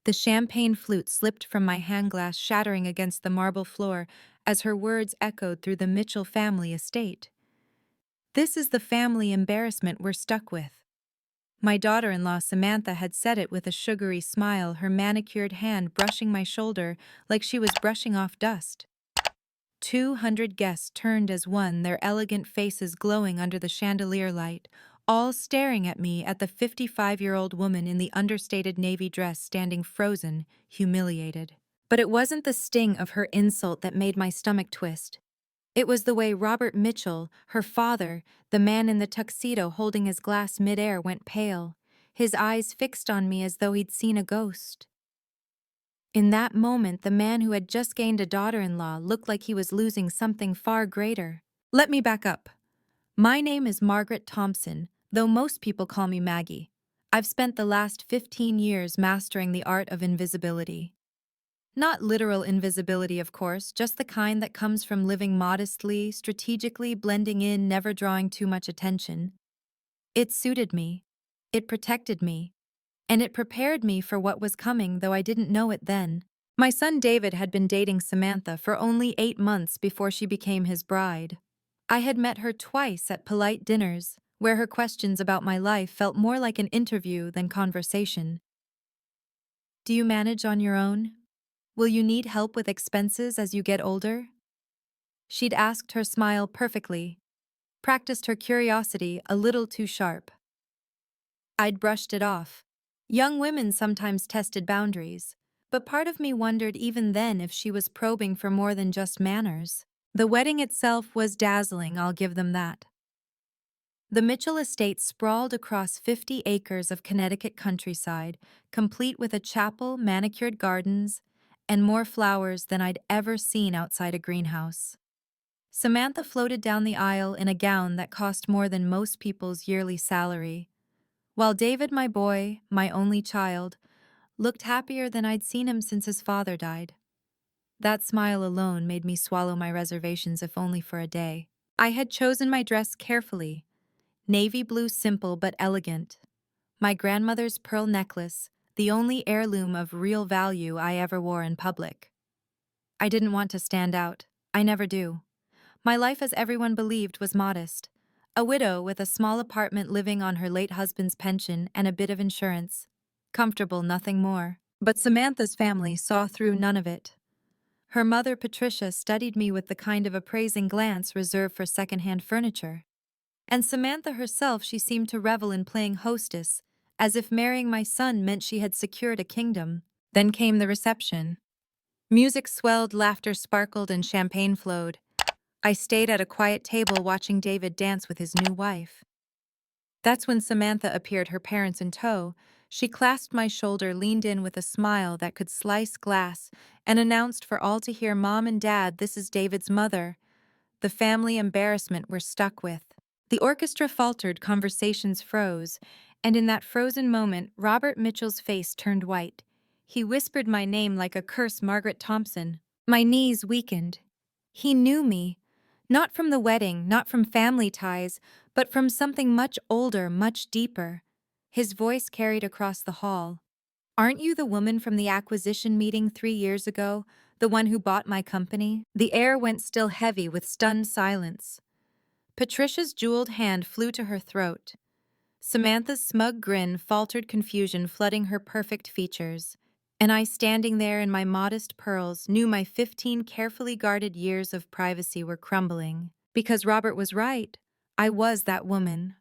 The champagne flute slipped from my handglass, shattering against the marble floor as her words echoed through the Mitchell family estate. This is the family embarrassment we're stuck with. My daughter-in-law Samantha had said it with a sugary smile, her manicured hand brushing my shoulder like she was brushing off dust. 200 guests turned as one, their elegant faces glowing under the chandelier light, all staring at me, at the 55-year-old woman in the understated navy dress standing frozen, humiliated. But it wasn't the sting of her insult that made my stomach twist. It was the way Robert Mitchell, her father, the man in the tuxedo holding his glass midair, went pale, his eyes fixed on me as though he'd seen a ghost. In that moment, the man who had just gained a daughter-in-law looked like he was losing something far greater. Let me back up. My name is Margaret Thompson, though most people call me Maggie. I've spent the last 15 years mastering the art of invisibility. Not literal invisibility, of course, just the kind that comes from living modestly, strategically blending in, never drawing too much attention. It suited me. It protected me. And it prepared me for what was coming, though I didn't know it then. My son David had been dating Samantha for only 8 months before she became his bride. I had met her twice at polite dinners, where her questions about my life felt more like an interview than conversation. Do you manage on your own? Will you need help with expenses as you get older? She'd asked, her smile perfectly, practiced her curiosity a little too sharp. I'd brushed it off. Young women sometimes tested boundaries, but part of me wondered even then if she was probing for more than just manners. The wedding itself was dazzling, I'll give them that. The Mitchell estate sprawled across 50 acres of Connecticut countryside, complete with a chapel, manicured gardens, and more flowers than I'd ever seen outside a greenhouse. Samantha floated down the aisle in a gown that cost more than most people's yearly salary, while David, my boy, my only child, looked happier than I'd seen him since his father died. That smile alone made me swallow my reservations, if only for a day. I had chosen my dress carefully, navy blue, simple but elegant. My grandmother's pearl necklace, the only heirloom of real value I ever wore in public. I didn't want to stand out. I never do. My life, as everyone believed, was modest. A widow with a small apartment, living on her late husband's pension and a bit of insurance. Comfortable, nothing more. But Samantha's family saw through none of it. Her mother, Patricia, studied me with the kind of appraising glance reserved for second-hand furniture. And Samantha herself, she seemed to revel in playing hostess, as if marrying my son meant she had secured a kingdom. Then came the reception. Music swelled, laughter sparkled, and champagne flowed. I stayed at a quiet table watching David dance with his new wife. That's when Samantha appeared, her parents in tow. She clasped my shoulder, leaned in with a smile that could slice glass, and announced for all to hear, "Mom and Dad, this is David's mother." The family embarrassment we're stuck with. The orchestra faltered, conversations froze, and in that frozen moment, Robert Mitchell's face turned white. He whispered my name like a curse, Margaret Thompson. My knees weakened. He knew me. Not from the wedding, not from family ties, but from something much older, much deeper. His voice carried across the hall. "Aren't you the woman from the acquisition meeting 3 years ago, the one who bought my company?" The air went still heavy with stunned silence. Patricia's jeweled hand flew to her throat. Samantha's smug grin faltered, confusion flooding her perfect features. And I, standing there in my modest pearls, knew my 15 carefully guarded years of privacy were crumbling. Because Robert was right. I was that woman.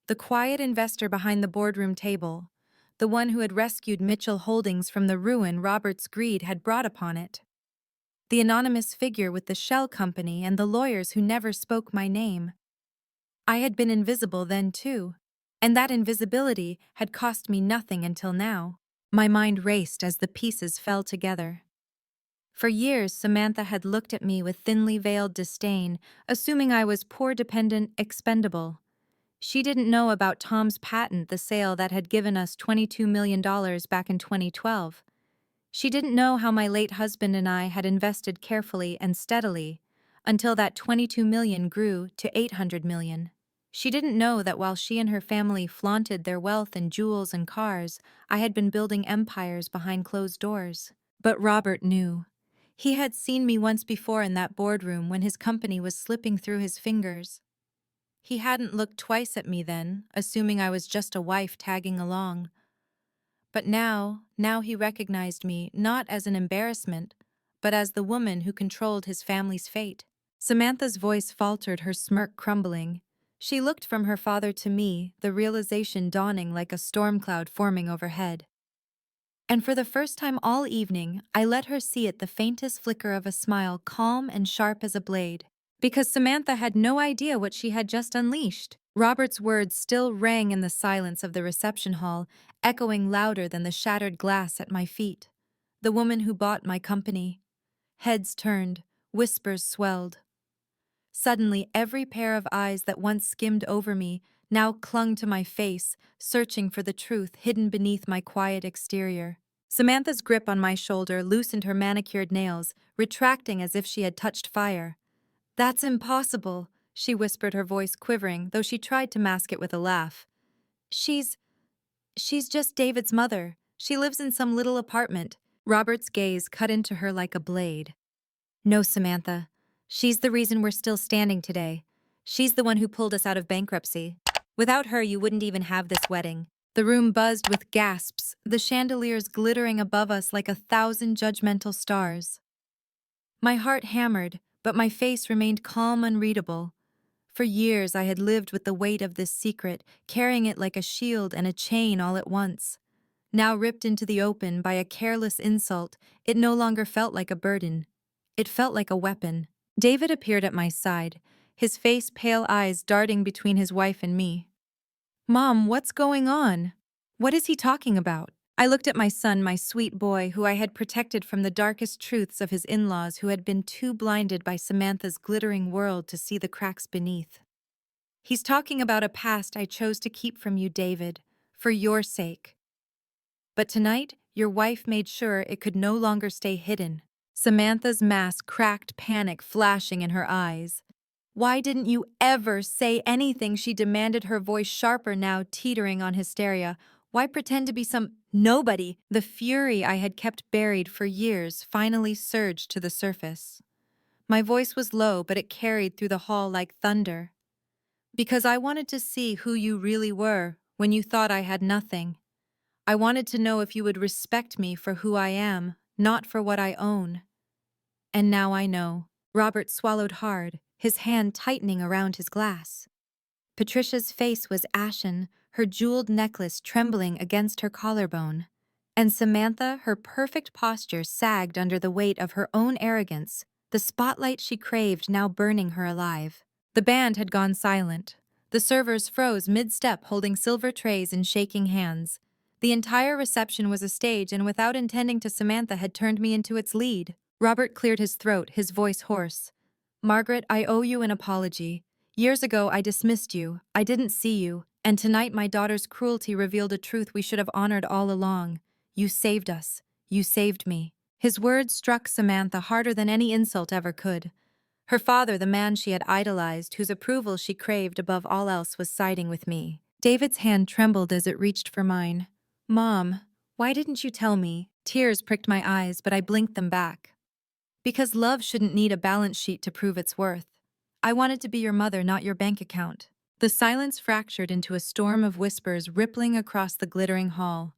The quiet investor behind the boardroom table. The one who had rescued Mitchell Holdings from the ruin Robert's greed had brought upon it. The anonymous figure with the shell company and the lawyers who never spoke my name. I had been invisible then too. And that invisibility had cost me nothing until now. My mind raced as the pieces fell together. For years, Samantha had looked at me with thinly veiled disdain, assuming I was poor, dependent, expendable. She didn't know about Tom's patent, the sale that had given us $22 million back in 2012. She didn't know how my late husband and I had invested carefully and steadily, until that $22 million grew to $800 million. She didn't know that while she and her family flaunted their wealth in jewels and cars, I had been building empires behind closed doors. But Robert knew. He had seen me once before in that boardroom when his company was slipping through his fingers. He hadn't looked twice at me then, assuming I was just a wife tagging along. But now he recognized me not as an embarrassment, but as the woman who controlled his family's fate. Samantha's voice faltered, her smirk crumbling. She looked from her father to me, the realization dawning like a storm cloud forming overhead. And for the first time all evening, I let her see it, the faintest flicker of a smile, calm and sharp as a blade. Because Samantha had no idea what she had just unleashed. Robert's words still rang in the silence of the reception hall, echoing louder than the shattered glass at my feet. The woman who bought my company. Heads turned, whispers swelled. Suddenly, every pair of eyes that once skimmed over me now clung to my face, searching for the truth hidden beneath my quiet exterior. Samantha's grip on my shoulder loosened her manicured nails, retracting as if she had touched fire. "That's impossible," she whispered, her voice quivering, though she tried to mask it with a laugh. She's just David's mother. She lives in some little apartment." Robert's gaze cut into her like a blade. "No, Samantha. She's the reason we're still standing today. She's the one who pulled us out of bankruptcy. Without her, you wouldn't even have this wedding." The room buzzed with gasps, the chandeliers glittering above us like 1,000 judgmental stars. My heart hammered, but my face remained calm, unreadable. For years I had lived with the weight of this secret, carrying it like a shield and a chain all at once. Now ripped into the open by a careless insult, it no longer felt like a burden. It felt like a weapon. David appeared at my side, his face, pale eyes darting between his wife and me. "Mom, what's going on? What is he talking about?" I looked at my son, my sweet boy, who I had protected from the darkest truths of his in-laws, who had been too blinded by Samantha's glittering world to see the cracks beneath. "He's talking about a past I chose to keep from you, David, for your sake. But tonight, your wife made sure it could no longer stay hidden." Samantha's mask cracked, panic flashing in her eyes. "Why didn't you ever say anything?" she demanded, her voice sharper now, teetering on hysteria. "Why pretend to be some nobody?" The fury I had kept buried for years finally surged to the surface. My voice was low, but it carried through the hall like thunder. "Because I wanted to see who you really were when you thought I had nothing. I wanted to know if you would respect me for who I am, not for what I own. And now I know." Robert swallowed hard, his hand tightening around his glass. Patricia's face was ashen, her jeweled necklace trembling against her collarbone. And Samantha, her perfect posture sagged under the weight of her own arrogance, the spotlight she craved now burning her alive. The band had gone silent. The servers froze mid-step, holding silver trays and shaking hands. The entire reception was a stage, and without intending to, Samantha had turned me into its lead. Robert cleared his throat, his voice hoarse. "Margaret, I owe you an apology. Years ago I dismissed you, I didn't see you, and tonight my daughter's cruelty revealed a truth we should have honored all along. You saved us. You saved me." His words struck Samantha harder than any insult ever could. Her father, the man she had idolized, whose approval she craved above all else, was siding with me. David's hand trembled as it reached for mine. "Mom, why didn't you tell me?" Tears pricked my eyes, but I blinked them back. "Because love shouldn't need a balance sheet to prove its worth. I wanted to be your mother, not your bank account." The silence fractured into a storm of whispers rippling across the glittering hall.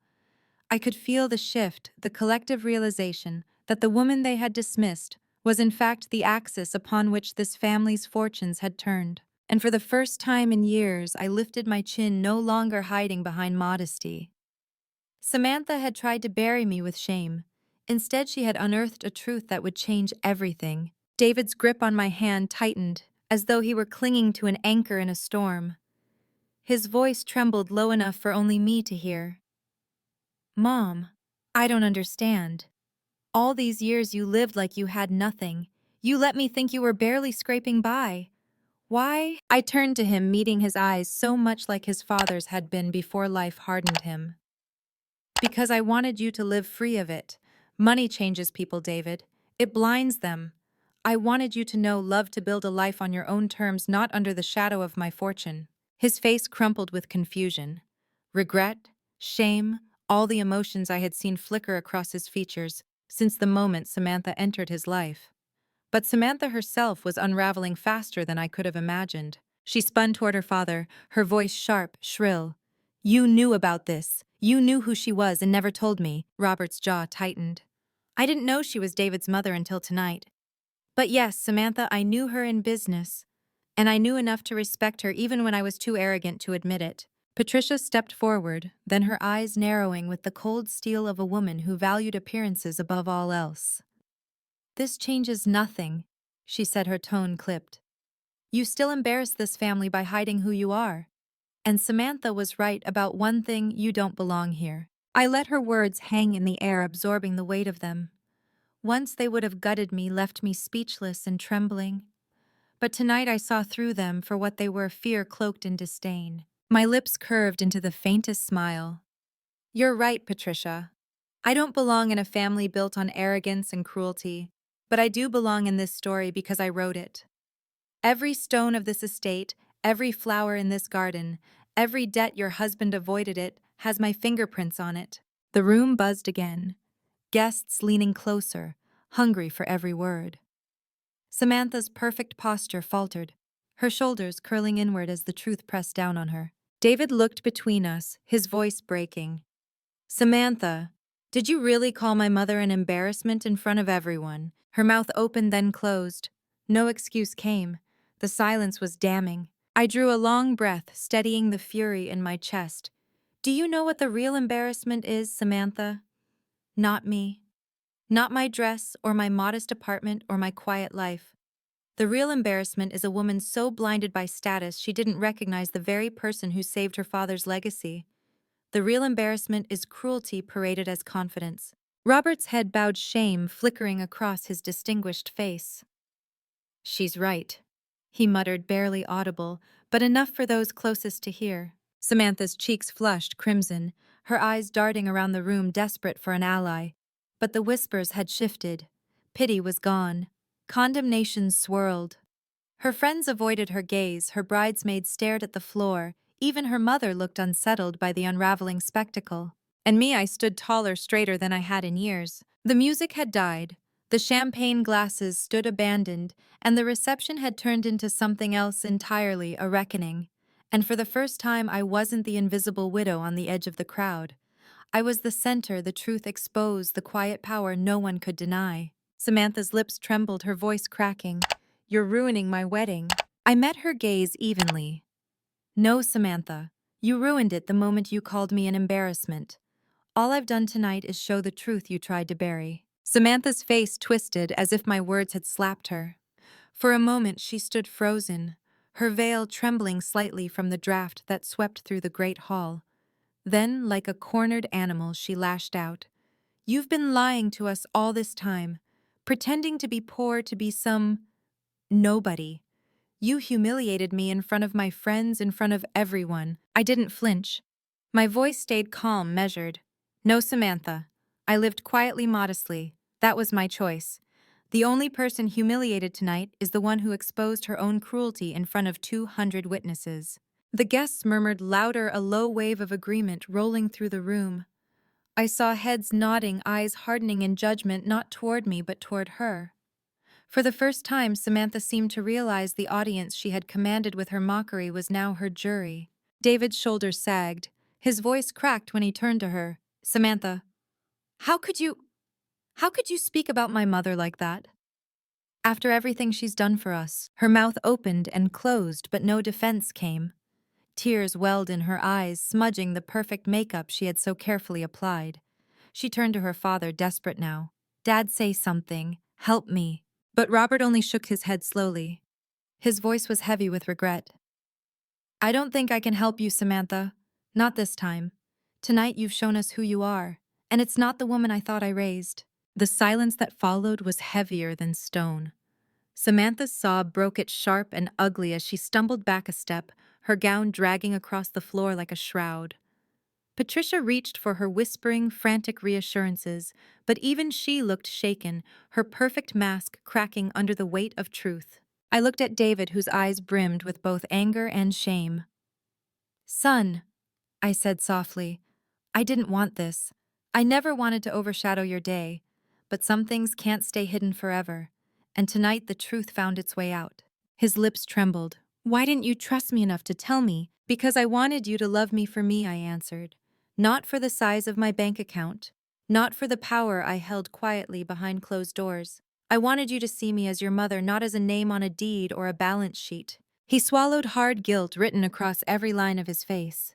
I could feel the shift, the collective realization that the woman they had dismissed was in fact the axis upon which this family's fortunes had turned. And for the first time in years, I lifted my chin, no longer hiding behind modesty. Samantha had tried to bury me with shame. Instead, she had unearthed a truth that would change everything. David's grip on my hand tightened, as though he were clinging to an anchor in a storm. His voice trembled low enough for only me to hear. "Mom, I don't understand. All these years you lived like you had nothing. You let me think you were barely scraping by. Why?" I turned to him, meeting his eyes so much like his father's had been before life hardened him. "Because I wanted you to live free of it. Money changes people, David. It blinds them. I wanted you to know love, to build a life on your own terms, not under the shadow of my fortune." His face crumpled with confusion. Regret, shame, all the emotions I had seen flicker across his features since the moment Samantha entered his life. But Samantha herself was unraveling faster than I could have imagined. She spun toward her father, her voice sharp, shrill. "You knew about this. You knew who she was and never told me." Robert's jaw tightened. "I didn't know she was David's mother until tonight. But yes, Samantha, I knew her in business. And I knew enough to respect her even when I was too arrogant to admit it." Patricia stepped forward, then her eyes narrowing with the cold steel of a woman who valued appearances above all else. "This changes nothing," she said, her tone clipped. "You still embarrass this family by hiding who you are. And Samantha was right about one thing: you don't belong here." I let her words hang in the air, absorbing the weight of them. Once they would have gutted me, left me speechless and trembling. But tonight I saw through them for what they were: fear cloaked in disdain. My lips curved into the faintest smile. "You're right, Patricia. I don't belong in a family built on arrogance and cruelty, but I do belong in this story because I wrote it. Every stone of this estate, every flower in this garden, every debt your husband avoided it, has my fingerprints on it." The room buzzed again, guests leaning closer, hungry for every word. Samantha's perfect posture faltered, her shoulders curling inward as the truth pressed down on her. David looked between us, his voice breaking. "Samantha, did you really call my mother an embarrassment in front of everyone?" Her mouth opened then closed. No excuse came. The silence was damning. I drew a long breath, steadying the fury in my chest. "Do you know what the real embarrassment is, Samantha? Not me. Not my dress or my modest apartment or my quiet life. The real embarrassment is a woman so blinded by status she didn't recognize the very person who saved her father's legacy. The real embarrassment is cruelty paraded as confidence." Robert's head bowed, shame flickering across his distinguished face. "She's right," he muttered, barely audible, but enough for those closest to hear. Samantha's cheeks flushed crimson, her eyes darting around the room, desperate for an ally. But the whispers had shifted. Pity was gone. Condemnation swirled. Her friends avoided her gaze, her bridesmaids stared at the floor, even her mother looked unsettled by the unraveling spectacle. And me, I stood taller, straighter than I had in years. The music had died, the champagne glasses stood abandoned, and the reception had turned into something else entirely, a reckoning. And for the first time, I wasn't the invisible widow on the edge of the crowd. I was the center, the truth exposed, the quiet power no one could deny. Samantha's lips trembled, her voice cracking. "You're ruining my wedding." I met her gaze evenly. "No, Samantha. You ruined it the moment you called me an embarrassment. All I've done tonight is show the truth you tried to bury." Samantha's face twisted as if my words had slapped her. For a moment she stood frozen, her veil trembling slightly from the draft that swept through the great hall. Then, like a cornered animal, she lashed out. "You've been lying to us all this time, pretending to be poor, to be some nobody. You humiliated me in front of my friends, in front of everyone." I didn't flinch. My voice stayed calm, measured. "No, Samantha. I lived quietly, modestly. That was my choice. The only person humiliated tonight is the one who exposed her own cruelty in front of 200 witnesses." The guests murmured louder, a low wave of agreement rolling through the room. I saw heads nodding, eyes hardening in judgment, not toward me but toward her. For the first time, Samantha seemed to realize the audience she had commanded with her mockery was now her jury. David's shoulders sagged. His voice cracked when he turned to her. "Samantha, how could you... how could you speak about my mother like that? After everything she's done for us." Her mouth opened and closed, but no defense came. Tears welled in her eyes, smudging the perfect makeup she had so carefully applied. She turned to her father, desperate now. "Dad, say something. Help me." But Robert only shook his head slowly. His voice was heavy with regret. "I don't think I can help you, Samantha. Not this time. Tonight you've shown us who you are, and it's not the woman I thought I raised." The silence that followed was heavier than stone. Samantha's sob broke it sharp and ugly as she stumbled back a step, her gown dragging across the floor like a shroud. Patricia reached for her, whispering frantic reassurances, but even she looked shaken, her perfect mask cracking under the weight of truth. I looked at David, whose eyes brimmed with both anger and shame. Son, I said softly, I didn't want this. I never wanted to overshadow your day, but some things can't stay hidden forever, and tonight the truth found its way out. His lips trembled. Why didn't you trust me enough to tell me? Because I wanted you to love me for me, I answered. Not for the size of my bank account. Not for the power I held quietly behind closed doors. I wanted you to see me as your mother, not as a name on a deed or a balance sheet. He swallowed hard guilt written across every line of his face.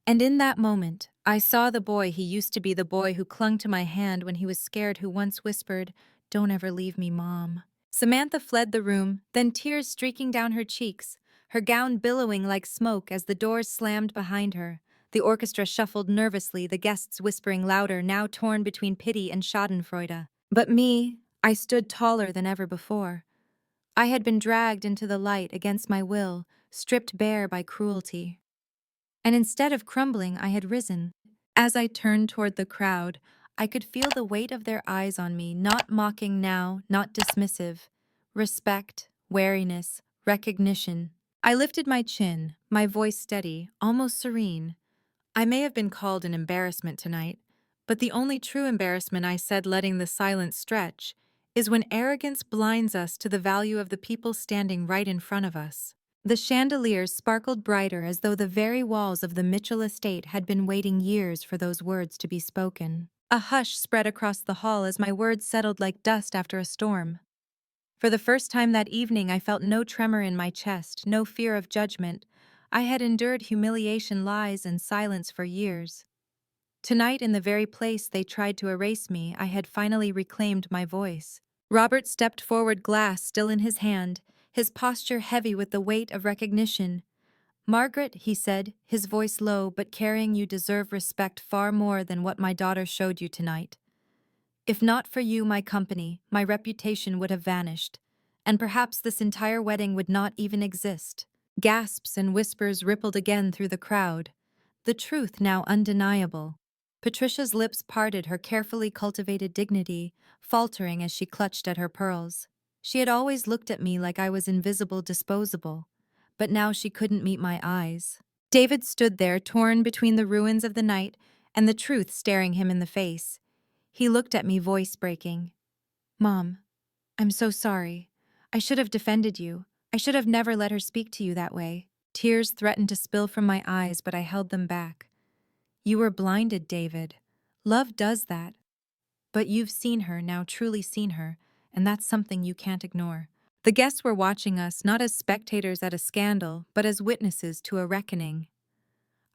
And in that moment, I saw the boy he used to be, the boy who clung to my hand when he was scared, who once whispered, "Don't ever leave me, Mom." Samantha fled the room, then tears streaking down her cheeks, her gown billowing like smoke as the doors slammed behind her. The orchestra shuffled nervously, the guests whispering louder, now torn between pity and schadenfreude. But me, I stood taller than ever before. I had been dragged into the light against my will, stripped bare by cruelty. And instead of crumbling, I had risen. As I turned toward the crowd, I could feel the weight of their eyes on me, not mocking now, not dismissive. Respect, wariness, recognition. I lifted my chin, my voice steady, almost serene. I may have been called an embarrassment tonight, but the only true embarrassment, I said, letting the silence stretch, is when arrogance blinds us to the value of the people standing right in front of us. The chandeliers sparkled brighter as though the very walls of the Mitchell estate had been waiting years for those words to be spoken. A hush spread across the hall as my words settled like dust after a storm. For the first time that evening, I felt no tremor in my chest, no fear of judgment. I had endured humiliation, lies, and silence for years. Tonight, in the very place they tried to erase me, I had finally reclaimed my voice. Robert stepped forward, glass still in his hand, his posture heavy with the weight of recognition. "Margaret," he said, his voice low, but carrying, "you deserve respect far more than what my daughter showed you tonight. If not for you, my company, my reputation would have vanished, and perhaps this entire wedding would not even exist." Gasps and whispers rippled again through the crowd, the truth now undeniable. Patricia's lips parted, her carefully cultivated dignity faltering as she clutched at her pearls. She had always looked at me like I was invisible, disposable, but now she couldn't meet my eyes. David stood there, torn between the ruins of the night and the truth staring him in the face. He looked at me, voice breaking. "Mom, I'm so sorry. I should have defended you. I should have never let her speak to you that way." Tears threatened to spill from my eyes, but I held them back. "You were blinded, David. Love does that. But you've seen her, now truly seen her, and that's something you can't ignore." The guests were watching us, not as spectators at a scandal, but as witnesses to a reckoning.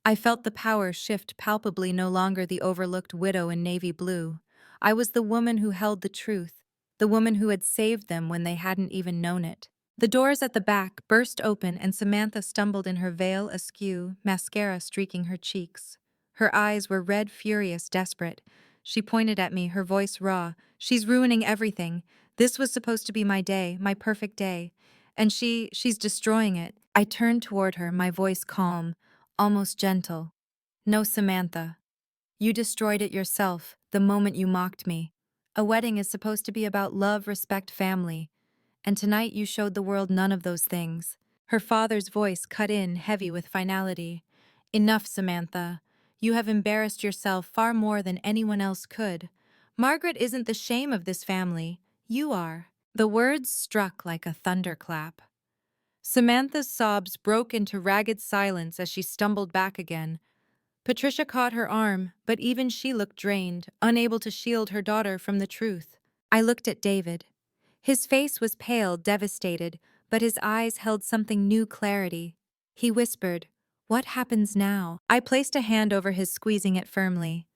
I felt the power shift palpably, no longer the overlooked widow in navy blue. I was the woman who held the truth, the woman who had saved them when they hadn't even known it. The doors at the back burst open and Samantha stumbled in her veil askew, mascara streaking her cheeks. Her eyes were red, furious, desperate. She pointed at me, her voice raw. "She's ruining everything. This was supposed to be my day, my perfect day. And she's destroying it." I turned toward her, my voice calm, almost gentle. "No, Samantha. You destroyed it yourself the moment you mocked me. A wedding is supposed to be about love, respect, family. And tonight you showed the world none of those things." Her father's voice cut in, heavy with finality. "Enough, Samantha. You have embarrassed yourself far more than anyone else could. Margaret isn't the shame of this family. You are." The words struck like a thunderclap. Samantha's sobs broke into ragged silence as she stumbled back again. Patricia caught her arm, but even she looked drained, unable to shield her daughter from the truth. I looked at David. His face was pale, devastated, but his eyes held something new, clarity. He whispered, "What happens now?" I placed a hand over his, squeezing it firmly.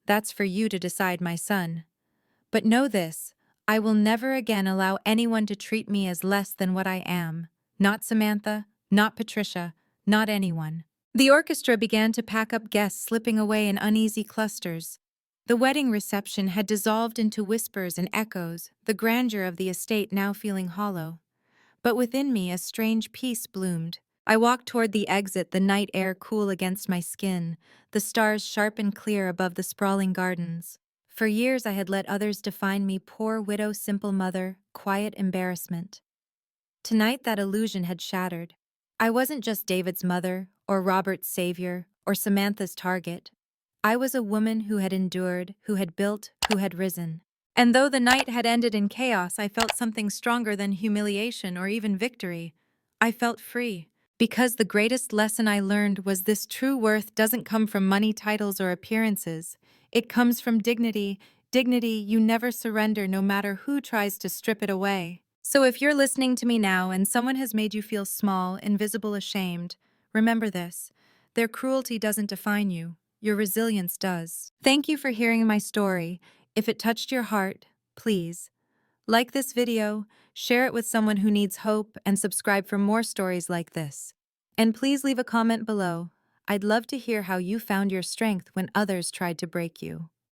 "That's for you to decide, my son. But know this, I will never again allow anyone to treat me as less than what I am. Not Samantha, not Patricia, not anyone." The orchestra began to pack up, guests slipping away in uneasy clusters. The wedding reception had dissolved into whispers and echoes, the grandeur of the estate now feeling hollow. But within me a strange peace bloomed. I walked toward the exit, the night air cool against my skin, the stars sharp and clear above the sprawling gardens. For years I had let others define me, poor widow, simple mother, quiet embarrassment. Tonight that illusion had shattered. I wasn't just David's mother, or Robert's savior, or Samantha's target. I was a woman who had endured, who had built, who had risen. And though the night had ended in chaos, I felt something stronger than humiliation or even victory. I felt free. Because the greatest lesson I learned was this: true worth doesn't come from money, titles, or appearances. It comes from dignity. Dignity you never surrender no matter who tries to strip it away. So if you're listening to me now and someone has made you feel small, invisible, ashamed, remember this: their cruelty doesn't define you. Your resilience does. Thank you for hearing my story. If it touched your heart, please like this video, share it with someone who needs hope, and subscribe for more stories like this. And please leave a comment below. I'd love to hear how you found your strength when others tried to break you.